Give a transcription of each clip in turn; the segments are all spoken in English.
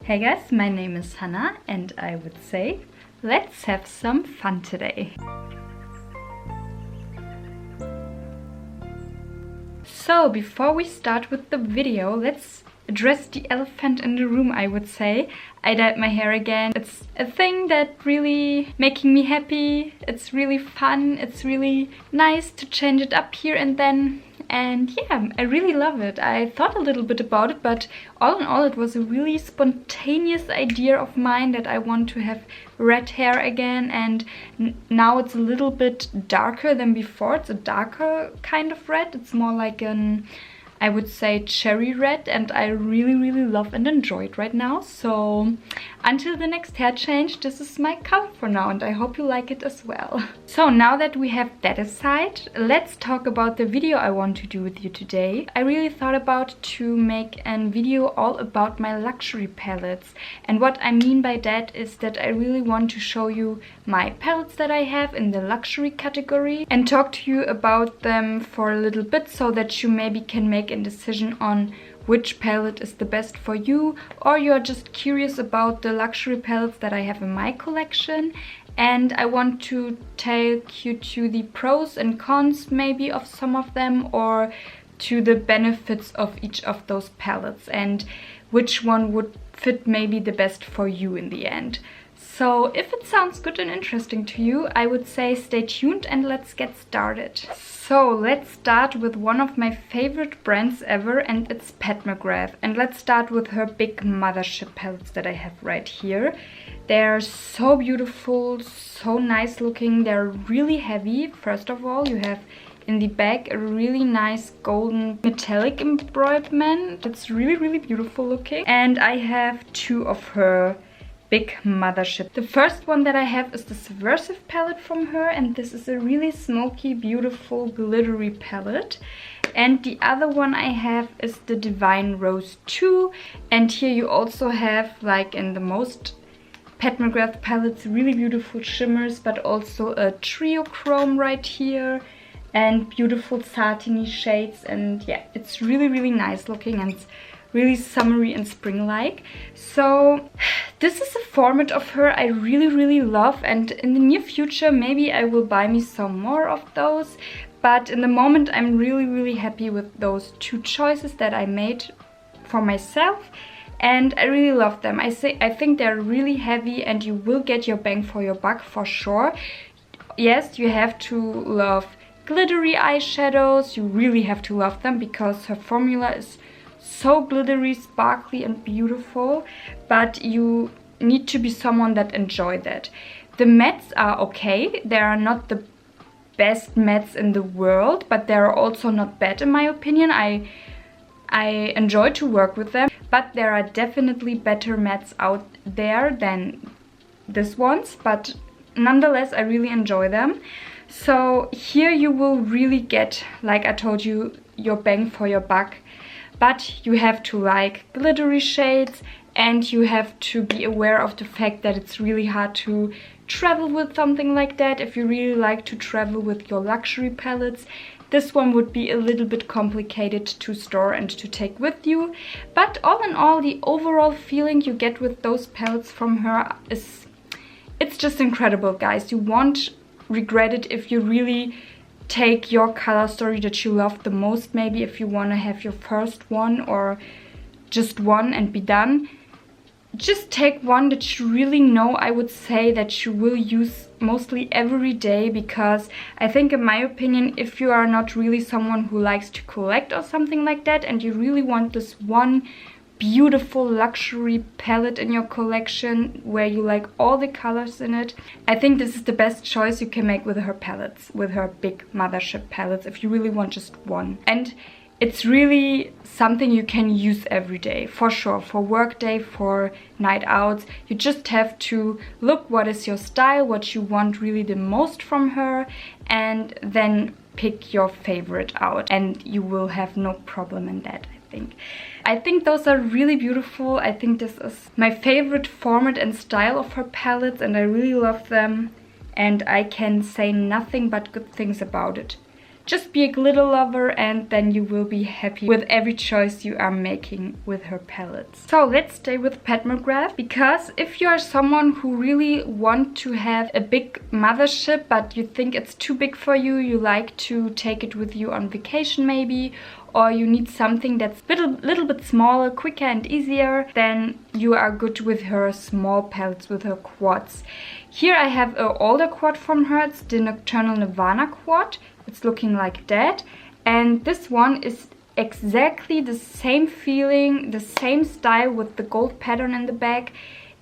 Hey guys, my name is Hannah and I would say let's have some fun today. So before we start with the video, let's address the elephant in the room, I would say. I dyed my hair again. It's a thing that really making me happy. It's really fun. It's really nice to change it up here and then. And yeah, I really love it. I thought a little bit about it, but all in all it was a really spontaneous idea of mine that I want to have red hair again, and now it's a little bit darker than before. It's a darker kind of red. It's more like an, I would say, cherry red, and I really love and enjoy it right now. So until the next hair change, this is my color for now, and I hope you like it as well. So now that we have that aside, let's talk about the video I want to do with you today. I really thought about to make a video all about my luxury palettes, and what I mean by that is that I really want to show you my palettes that I have in the luxury category and talk to you about them for a little bit so that you maybe can make a decision on which palette is the best for you, or you're just curious about the luxury palettes that I have in my collection. And I want to take you to the pros and cons maybe of some of them, or to the benefits of each of those palettes and which one would fit maybe the best for you in the end. So if it sounds good and interesting to you, I would say stay tuned and let's get started. So let's start with one of my favorite brands ever, and it's Mcgrath. And let's start with her big mothership palettes that I have right here. They're so beautiful, so nice looking. They're really heavy. First of all, you have in the back a really nice golden metallic embroiderment. It's really beautiful looking. And I have two of her big mothership. The first one that I have is the Subversive palette from her, and this is a really smoky, beautiful, glittery palette. And the other one I have is the Divine Rose 2, and here you also have, like in the most Mcgrath palettes, really beautiful shimmers, but also a trio chrome right here and beautiful satiny shades. And yeah, it's really nice looking and it's really summery and spring-like. So this is a format of her I really love, and in the near future maybe I will buy me some more of those, but in the moment I'm really happy with those two choices that I made for myself, and I really love them. I think they're really heavy and you will get your bang for your buck for sure. Yes, you have to love glittery eyeshadows, you really have to love them because her formula is so glittery, sparkly and beautiful, but you need to be someone that enjoys that. The mattes are okay. They are not the best mattes in the world, but they are also not bad in my opinion. I enjoy to work with them, but there are definitely better mattes out there than these ones, but nonetheless I really enjoy them. So here you will really get, like I told you, your bang for your buck. But you have to like glittery shades, and you have to be aware of the fact that it's really hard to travel with something like that. If you really like to travel with your luxury palettes, this one would be a little bit complicated to store and to take with you. But all in all, the overall feeling you get with those palettes from her is, it's just incredible, guys. You won't regret it if you really take your color story that you love the most. Maybe if you want to have your first one or just one and be done, just take one that you really know, I would say, that you will use mostly every day, because I think, in my opinion, if you are not really someone who likes to collect or something like that, and you really want this one beautiful luxury palette in your collection where you like all the colors in it, I think this is the best choice you can make with her palettes, with her big mothership palettes, if you really want just one. And it's really something you can use every day, for sure, for work day, for night outs. You just have to look what is your style, what you want really the most from her, and then pick your favorite out, and you will have no problem in that, I think those are really beautiful. I think this is my favorite format and style of her palettes, and I really love them, and I can say nothing but good things about it. just be a glitter lover, and then you will be happy with every choice you are making with her palettes. So let's stay with Pat McGrath, because if you are someone who really want to have a big mothership but you think it's too big for you, you like to take it with you on vacation maybe, or you need something that's a little bit smaller, quicker and easier, then you are good with her small palettes, with her quads. Here I have an older quad from her. It's the Nocturnal Nirvana quad. It's looking like that. And this one is exactly the same feeling, the same style, with the gold pattern in the back.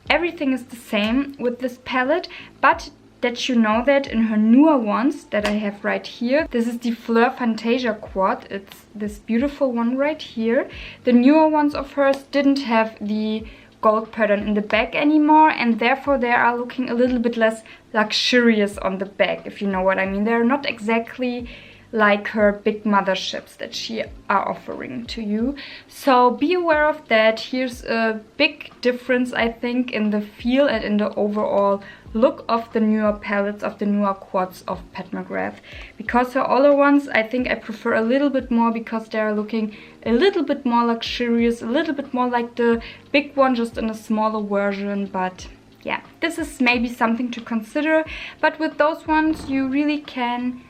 Everything is the same with this palette, but that you know that in her newer ones that I have right here, this is the Fleur Fantasia quad. It's this beautiful one right here. The newer ones of hers didn't have the gold pattern in the back anymore, and therefore they are looking a little bit less luxurious on the back, if you know what I mean. They're not exactly like her big motherships that she are offering to you. So be aware of that. Here's a big difference, I think, in the feel and in the overall look of the newer palettes, of the newer quads of Pat McGrath. Because her older ones, I think I prefer a little bit more, because they are looking a little bit more luxurious, a little bit more like the big one, just in a smaller version. But yeah, this is maybe something to consider. But with those ones, you really can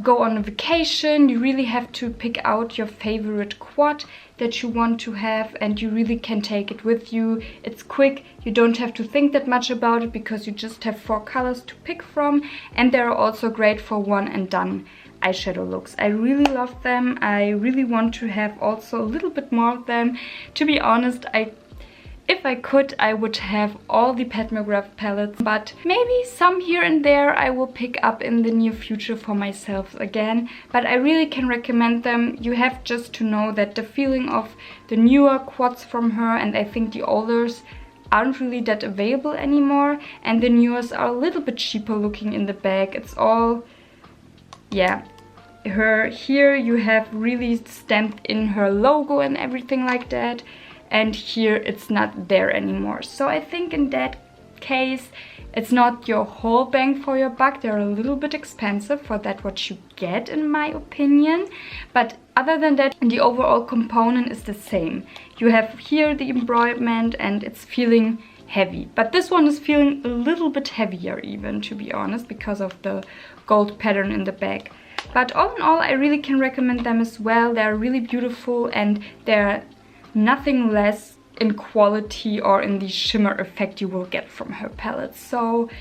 go on a vacation. You really have to pick out your favorite quad that you want to have, and you really can take it with you. It's quick, you don't have to think that much about it, because you just have 4 colors to pick from, and they're also great for one and done eyeshadow looks. I really love them. I really want to have also a little bit more of them. To be honest, if I could, I would have all the Pat McGrath palettes, but maybe some here and there I will pick up in the near future for myself again. But I really can recommend them. You have just to know that the feeling of the newer quads from her, and I think the olders, aren't really that available anymore, and the newers are a little bit cheaper looking in the bag. It's all, yeah, her here you have really stamped in her logo and everything like that. And here it's not there anymore. So I think in that case, it's not your whole bang for your buck. They're a little bit expensive for that what you get, in my opinion. But other than that, the overall component is the same. You have here the embroiderment, and it's feeling heavy. But this one is feeling a little bit heavier even, to be honest, because of the gold pattern in the back. But all in all, I really can recommend them as well. They're really beautiful, and they're nothing less in quality or in the shimmer effect you will get from her palettes. So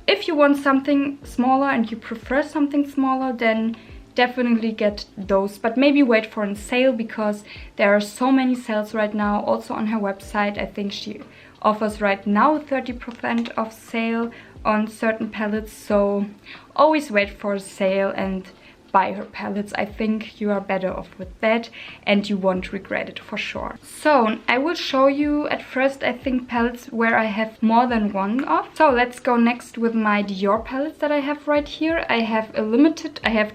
if you want something smaller and you prefer something smaller, then definitely get those, but maybe wait for a sale, because there are so many sales right now. Also on her website, I think she offers right now 30% off sale on certain palettes, so always wait for a sale and buy her palettes. I think you are better off with that, and you won't regret it for sure. So I will show you at first, I think, palettes where I have more than one of. So let's go next with my Dior palettes that I have right here. I have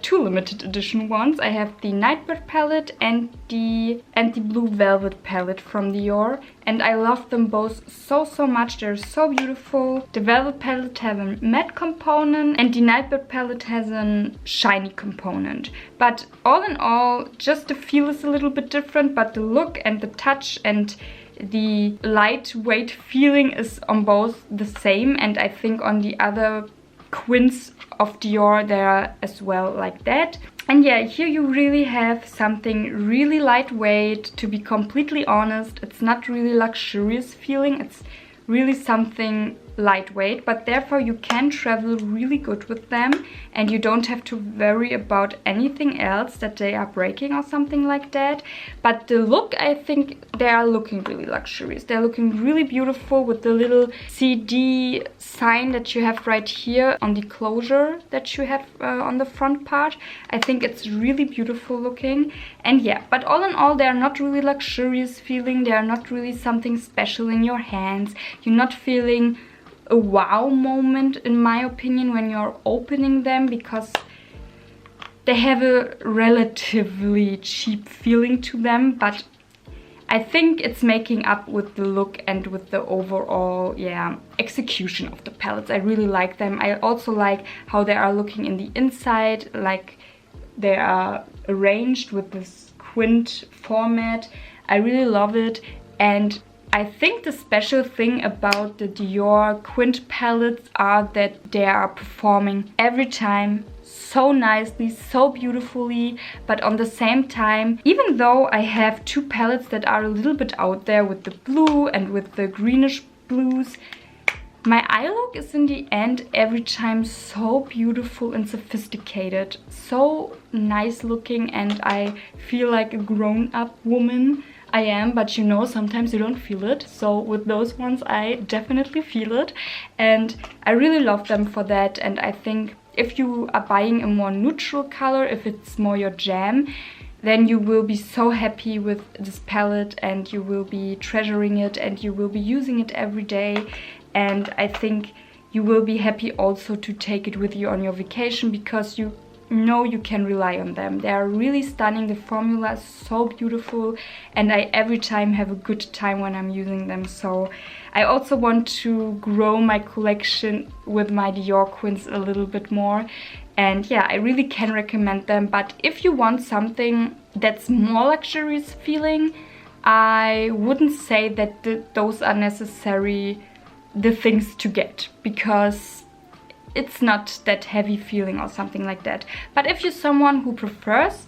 two limited edition ones. I have the Nightbird palette and the Blue Velvet palette from Dior, and I love them both so much. They're so beautiful. The Velvet palette has a matte component, and the Nightbird palette has a shiny component. But all in all, just the feel is a little bit different, but the look and the touch and the lightweight feeling is on both the same, and I think on the other quints of Dior they are as well like that. And yeah, here you really have something really lightweight. To be completely honest, it's not really luxurious feeling, it's really something lightweight, but therefore you can travel really good with them, and you don't have to worry about anything else that they are breaking or something like that. But the look, I think they are looking really luxurious. They're looking really beautiful with the little CD sign that you have right here on the closure that you have on the front part. I think it's really beautiful looking. And yeah, but all in all, they're not really luxurious feeling. They are not really something special in your hands. You're not feeling a wow moment, in my opinion, when you're opening them, because they have a relatively cheap feeling to them. But I think it's making up with the look and with the overall, yeah, execution of the palettes. I really like them. I also like how they are looking in the inside, like they are arranged with this quint format. I really love it, and I think the special thing about the Dior quint palettes are that they are performing every time so nicely, so beautifully, but on the same time, even though I have two palettes that are a little bit out there with the blue and with the greenish blues, my eye look is in the end every time so beautiful and sophisticated, so nice looking, and I feel like a grown-up woman. I am, but you know, sometimes you don't feel it. So with those ones, I definitely feel it. And I really love them for that. And I think if you are buying a more neutral color, if it's more your jam, then you will be so happy with this palette and you will be treasuring it and you will be using it every day. And I think you will be happy also to take it with you on your vacation, because you know you can rely on them. They are really stunning. The formula is so beautiful, and I every time have a good time when I'm using them. So I also want to grow my collection with my Dior quints a little bit more, and yeah, I really can recommend them. But if you want something that's more luxurious feeling, I wouldn't say that those are necessary the things to get, because it's not that heavy feeling or something like that. But if you're someone who prefers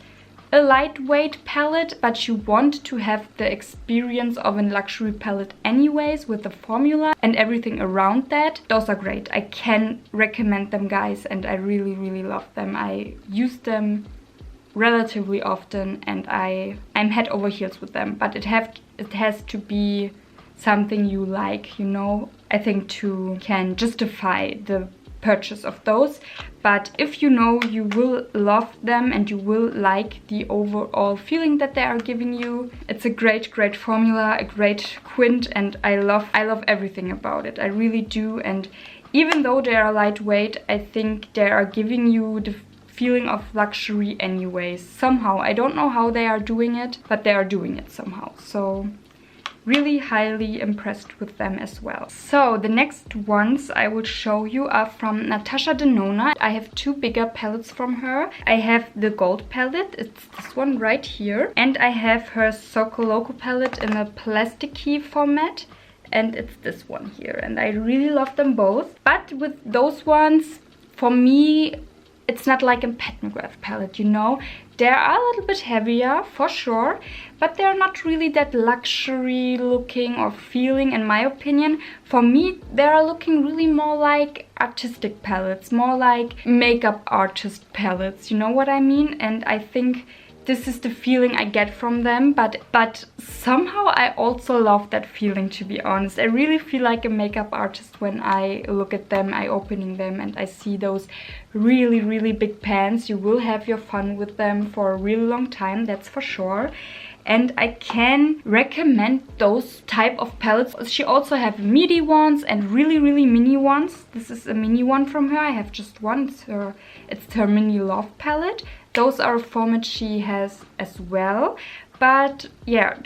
a lightweight palette, but you want to have the experience of a luxury palette anyways with the formula and everything around that, those are great. I can recommend them, guys, and I really love them. I use them relatively often and I'm head over heels with them, but it has to be something you like, you know, I think, to can justify the purchase of those. But if you know you will love them and you will like the overall feeling that they are giving you, it's a great formula, a great quint, and I love everything about it. I really do. And even though they are lightweight, I think they are giving you the feeling of luxury anyways, somehow. I don't know how they are doing it, but they are doing it somehow. So really highly impressed with them as well. So the next ones I will show you are from Natasha Denona. I have two bigger palettes from her. I have the gold palette, it's this one right here, and I have her Soco Loco palette in a plasticky format, and it's this one here, and I really love them both. But with those ones, for me, it's not like a Mcgrath palette, you know. They are a little bit heavier, for sure, but they're not really that luxury looking or feeling, in my opinion. For me, they are looking really more like artistic palettes, more like makeup artist palettes, you know what I mean? And I think this is the feeling I get from them, but somehow I also love that feeling, to be honest. I really feel like a makeup artist when I look at them, I opening them and I see those really big pans. You will have your fun with them for a really long time, that's for sure. And I can recommend those type of palettes. She also have midi ones and really mini ones. This is a mini one from her. I have just one. It's her mini love palette. Those are a format she has as well. But yeah,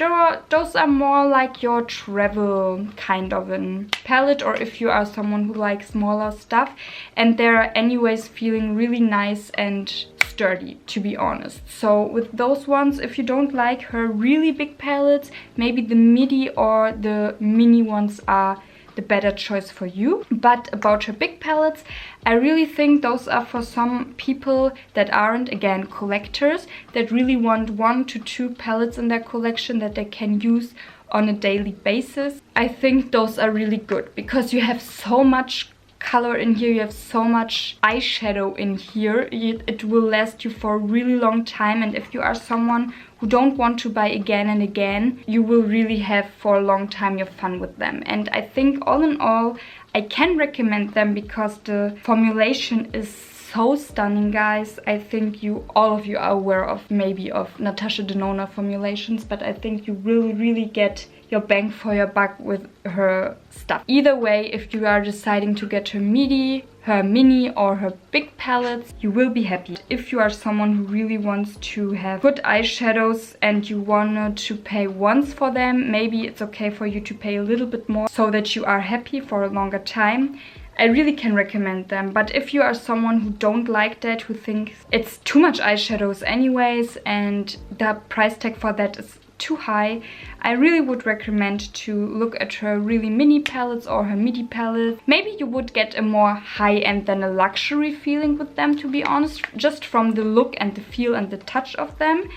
those are more like your travel kind of a palette, or if you are someone who likes smaller stuff. And they're anyways feeling really nice and sturdy, to be honest. So with those ones, if you don't like her really big palettes, maybe the midi or the mini ones are the better choice for you. But about her big palettes, I really think those are for some people that aren't, again, collectors, that really want 1 to 2 palettes in their collection that they can use on a daily basis. I think those are really good, because you have so much color in here, you have so much eyeshadow in here. It will last you for a really long time, and if you are someone who don't want to buy again and again, you will really have for a long time your fun with them. And I think all in all, I can recommend them because the formulation is so stunning, guys. I think all of you are aware of maybe of Natasha Denona formulations, but I think you will really get your bang for your buck with her stuff. Either way, if you are deciding to get her midi, her mini or her big palettes, you will be happy. If you are someone who really wants to have good eyeshadows and you want to pay once for them, maybe it's okay for you to pay a little bit more so that you are happy for a longer time. I really can recommend them. But if you are someone who don't like that, who thinks it's too much eyeshadows anyways and the price tag for that is too high, I really would recommend to look at her really mini palettes or her midi palettes. Maybe you would get a more high-end than a luxury feeling with them, to be honest, just from the look and the feel and the touch of them.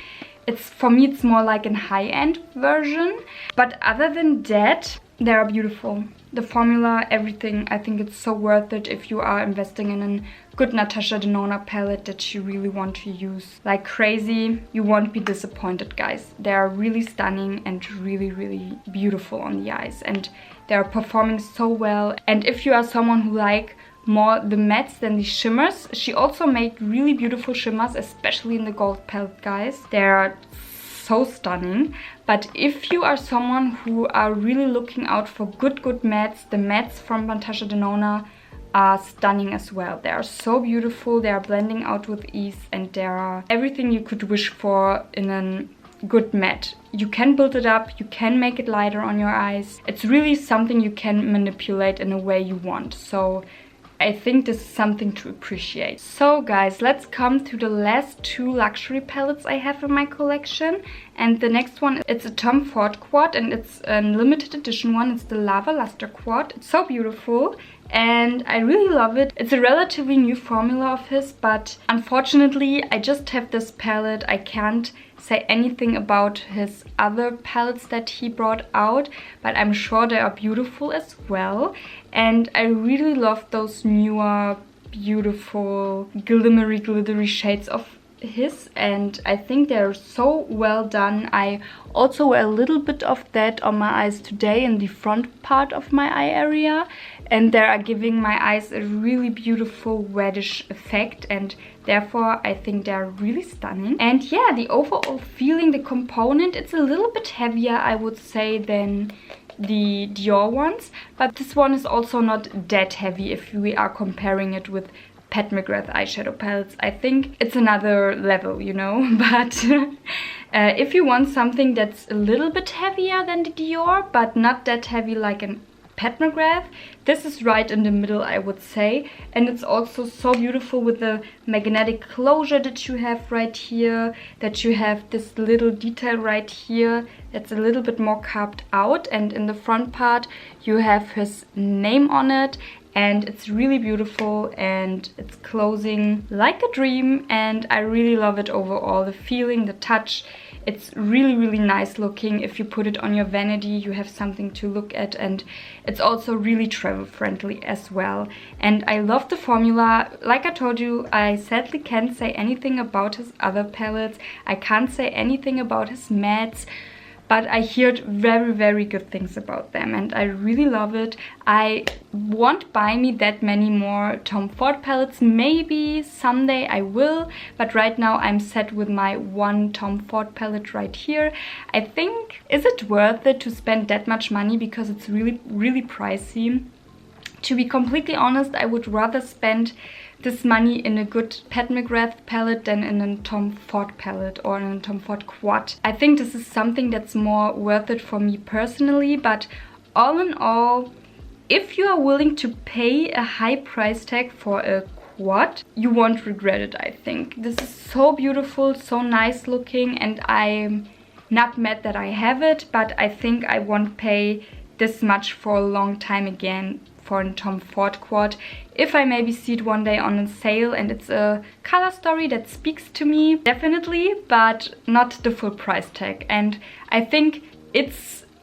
For me it's more like a high-end version, but other than that, they are beautiful. The formula, everything, I think it's so worth it if you are investing in a good Natasha Denona palette that you really want to use like crazy. You won't be disappointed, guys. They are really stunning and really, really beautiful on the eyes, and they are performing so well. And if you are someone who like more the mattes than the shimmers, she also made really beautiful shimmers, especially in the gold palette, guys. They are so stunning. But if you are someone who are really looking out for good mattes, the mattes from Natasha Denona are stunning as well. They are so beautiful, they are blending out with ease, and they are everything you could wish for in a good matte. You can build it up, you can make it lighter on your eyes. It's really something you can manipulate in a way you want. So I think this is something to appreciate. So guys, let's come to the last two luxury palettes I have in my collection. And the next one, it's a Tom Ford quad, and it's a limited edition one. It's the Lava Lustre quad. It's so beautiful and I really love it. It's a relatively new formula of his, but unfortunately I just have this palette. I can't say anything about his other palettes that he brought out, but I'm sure they are beautiful as well. And I really love those newer, beautiful, glittery shades of his, and I think they're so well done. I also wear a little bit of that on my eyes today in the front part of my eye area, and they are giving my eyes a really beautiful reddish effect, and therefore I think they're really stunning. And yeah, the overall feeling, the component, it's a little bit heavier, I would say, than the Dior ones, but this one is also not that heavy if we are comparing it with Mcgrath eyeshadow palettes. I think it's another level, you know. But if you want something that's a little bit heavier than the Dior, but not that heavy like an Mcgrath, this is right in the middle, I would say. And it's also so beautiful with the magnetic closure that you have right here, that you have this little detail right here that's a little bit more carved out, and in the front part you have his name on it, and it's really beautiful and it's closing like a dream, and I really love it overall. The feeling, the touch, it's really, really nice looking. If you put it on your vanity, you have something to look at, and it's also really travel friendly as well. And I love the formula. Like I told you, I sadly can't say anything about his other palettes. I can't say anything about his mattes, but I heard very, very good things about them, and I really love it. I won't buy me that many more Tom Ford palettes. Maybe someday I will, but right now I'm set with my one Tom Ford palette right here. I think, is it worth it to spend that much money, because it's really, really pricey? To be completely honest, I would rather spend this money in a good Mcgrath palette than in a Tom Ford palette or in a Tom Ford quad. I think this is something that's more worth it for me personally, but all in all, if you are willing to pay a high price tag for a quad, you won't regret it, I think. This is so beautiful, so nice looking, and I'm not mad that I have it, but I think I won't pay this much for a long time again for a Tom Ford quad. If I maybe see it one day on a sale and it's a color story that speaks to me, definitely, but not the full price tag. And I think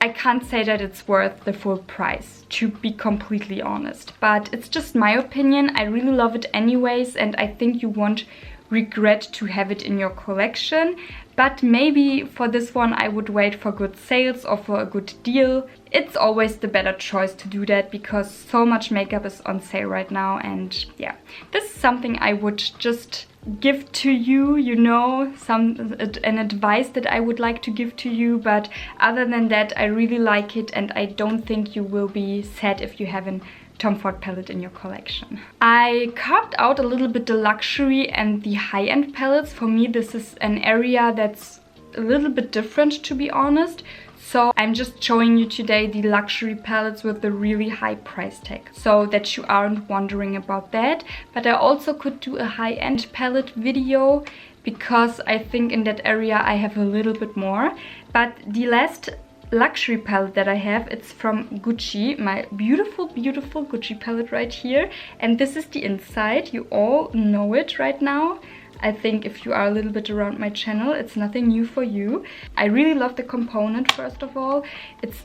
I can't say that it's worth the full price, to be completely honest. But it's just my opinion. I really love it anyways, and I think you won't regret to have it in your collection. But maybe for this one I would wait for good sales or for a good deal. It's always the better choice to do that, because so much makeup is on sale right now. And yeah, this is something I would just give to you, you know, an advice that I would like to give to you. But other than that, I really like it, and I don't think you will be sad if you haven't Tom Ford palette in your collection. I carved out a little bit the luxury and the high-end palettes. For me, this is an area that's a little bit different, to be honest. So I'm just showing you today the luxury palettes with the really high price tag, so that you aren't wondering about that. But I also could do a high-end palette video, because I think in that area I have a little bit more. But the last luxury palette that I have, it's from Gucci, my beautiful Gucci palette right here, and this is the inside. You all know it right now. I think if you are a little bit around my channel, it's nothing new for you. I really love the component, first of all. It's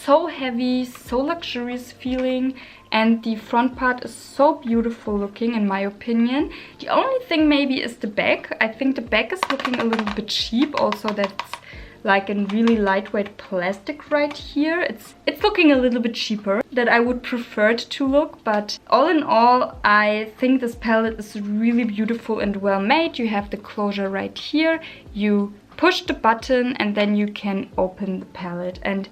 so heavy, so luxurious feeling, and the front part is so beautiful looking in my opinion. The only thing maybe is the back. I think the back is looking a little bit cheap, also that's like in really lightweight plastic right here. It's looking a little bit cheaper than I would prefer it to look, but all in all I think this palette is really beautiful and well made. You have the closure right here, you push the button and then you can open the palette, and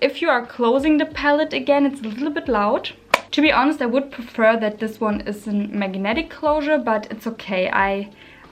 if you are closing the palette again, it's a little bit loud. To be honest, I would prefer that this one is a magnetic closure, but it's okay.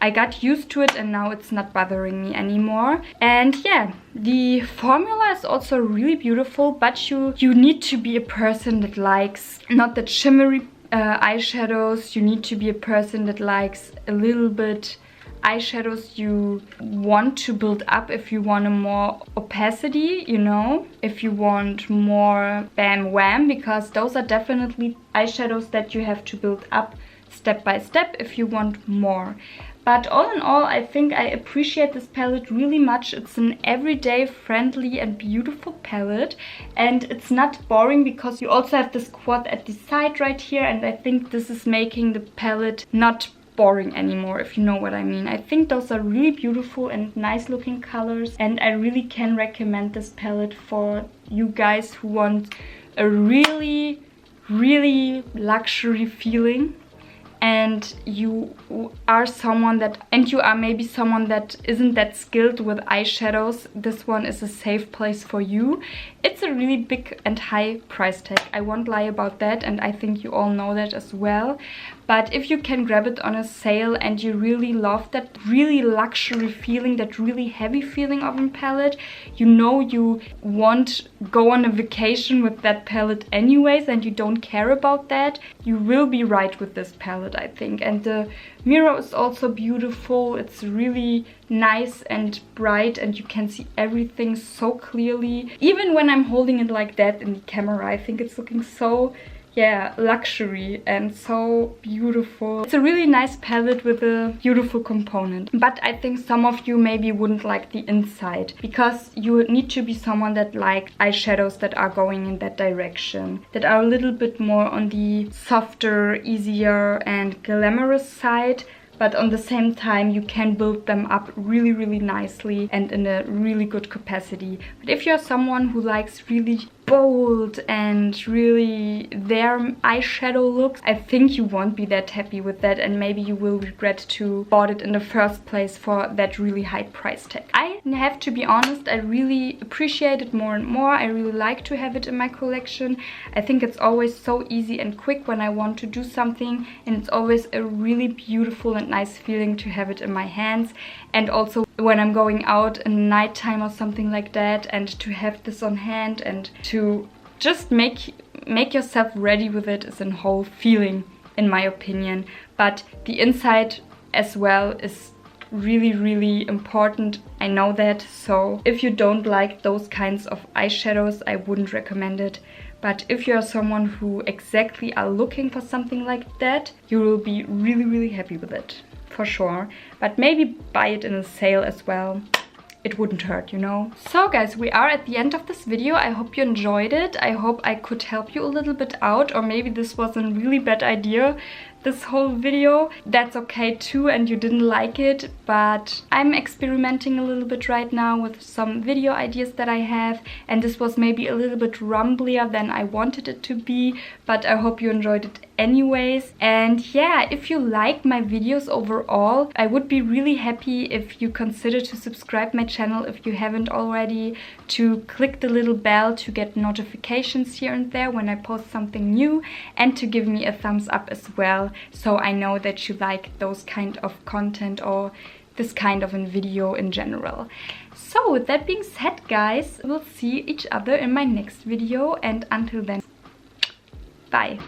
I got used to it and now it's not bothering me anymore. And yeah, the formula is also really beautiful, but you need to be a person that likes not that shimmery eyeshadows. You need to be a person that likes a little bit eyeshadows you want to build up if you want a more opacity, you know, if you want more bam wham, because those are definitely eyeshadows that you have to build up step by step if you want more. But all in all, I think I appreciate this palette really much. It's an everyday friendly and beautiful palette, and it's not boring because you also have this quad at the side right here, and I think this is making the palette not boring anymore, if you know what I mean. I think those are really beautiful and nice looking colors, and I really can recommend this palette for you guys who want a really luxury feeling, and you are someone that, and you are maybe someone that isn't that skilled with eyeshadows. This one is a safe place for you. It's a really big and high price tag, I won't lie about that, and I think you all know that as well. But if you can grab it on a sale and you really love that really luxury feeling, that really heavy feeling of a palette, you know you won't go on a vacation with that palette anyways and you don't care about that, you will be right with this palette, I think. And the mirror is also beautiful. It's really nice and bright and you can see everything so clearly. Even when I'm holding it like that in the camera, I think it's looking so, yeah, luxury and so beautiful. It's a really nice palette with a beautiful component. But I think some of you maybe wouldn't like the inside, because you need to be someone that likes eyeshadows that are going in that direction, that are a little bit more on the softer, easier and glamorous side. But on the same time you can build them up really nicely and in a really good capacity. But if you're someone who likes really bold and really their eyeshadow looks, I think you won't be that happy with that, and maybe you will regret to bought it in the first place for that really high price tag. I have to be honest, I really appreciate it more and more. I really like to have it in my collection. I think it's always so easy and quick when I want to do something, and it's always a really beautiful and nice feeling to have it in my hands. And also when I'm going out in nighttime or something like that, and to have this on hand and to just make yourself ready with it is a whole feeling, in my opinion. But the inside as well is really important, I know that. So if you don't like those kinds of eyeshadows, I wouldn't recommend it. But if you're someone who exactly are looking for something like that, you will be really happy with it, for sure. But maybe buy it in a sale as well. It wouldn't hurt, you know. So guys, we are at the end of this video. I hope you enjoyed it. I hope I could help you a little bit out, or maybe this was a really bad idea, this whole video. That's okay too, and you didn't like it, but I'm experimenting a little bit right now with some video ideas that I have, and this was maybe a little bit rumblier than I wanted it to be, but I hope you enjoyed it anyways. And yeah, if you like my videos overall, I would be really happy if you consider to subscribe my channel if you haven't already, to click the little bell to get notifications here and there when I post something new, and to give me a thumbs up as well. so I know that you like those kind of content or this kind of a video in general. So with that being said, guys, we'll see each other in my next video, and until then, bye.